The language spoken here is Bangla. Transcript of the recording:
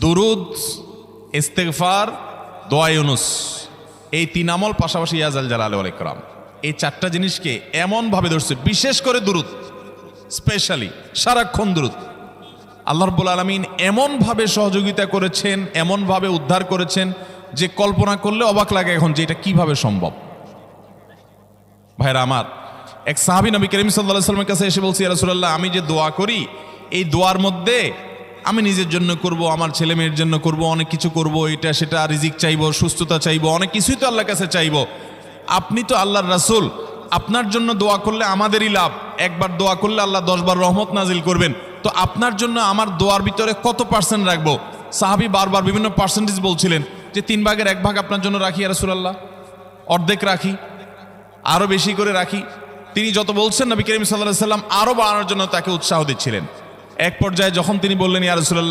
দুরুদ, ইস্তেগফার, দোয়া ইউনুস, এই তিন আমল পাশাপাশি ইয়া জাল জালালি ওয়াল ইকরাম, এই চারটা জিনিসকে এমনভাবে ধরছে, বিশেষ করে দুরুদ, স্পেশালি সারাক্ষণ দুরুদ। আল্লাহ রাব্বুল আলামিন এমনভাবে সহযোগিতা করেছেন, এমনভাবে উদ্ধার করেছেন যে কল্পনা করলে অবাক লাগে এখন যে এটা কিভাবে সম্ভব। ভাইরা আমার, এক সাহাবী নবী করিম সাল্লাল্লাহু আলাইহি ওয়াসাল্লামের কাছে এসে বলছে, ইয়া রাসূলুল্লাহ, আমি যে দোয়া করি এই দোয়ার মধ্যে আমি নিজের জন্য করব, আমার ছেলে মেয়ের জন্য করব, অনেক কিছু করব, এটা সেটা, রিজিক চাইবো, সুস্থতা চাইবো, অনেক কিছুই তো আল্লাহর কাছে চাইবো। আপনি তো আল্লাহর রাসূল, আপনার জন্য দোয়া করলে আমাদেরই লাভ, একবার দোয়া করলে আল্লাহ 10 বার রহমত নাজিল করবেন, তো আপনার জন্য আমার দোয়ার ভিতরে কত পার্সেন্ট রাখবো? সাহাবী বারবার বিভিন্ন পার্সেন্টেজ বলছিলেন যে 3 ভাগের 1 ভাগ আপনার জন্য রাখি ইয়া রাসূলুল্লাহ, অর্ধেক রাখি, আরো বেশি করে রাখি। তিনি যত বলছেন নবী করিম সাল্লাল্লাহু আলাইহি ওয়াসাল্লাম আরো বাড়ানোর জন্য তাকে উৎসাহ দিচ্ছিলেন। এক পর্যায়ে যখন তিনি বললেন, ইয়া রাসূলুল্লাহ,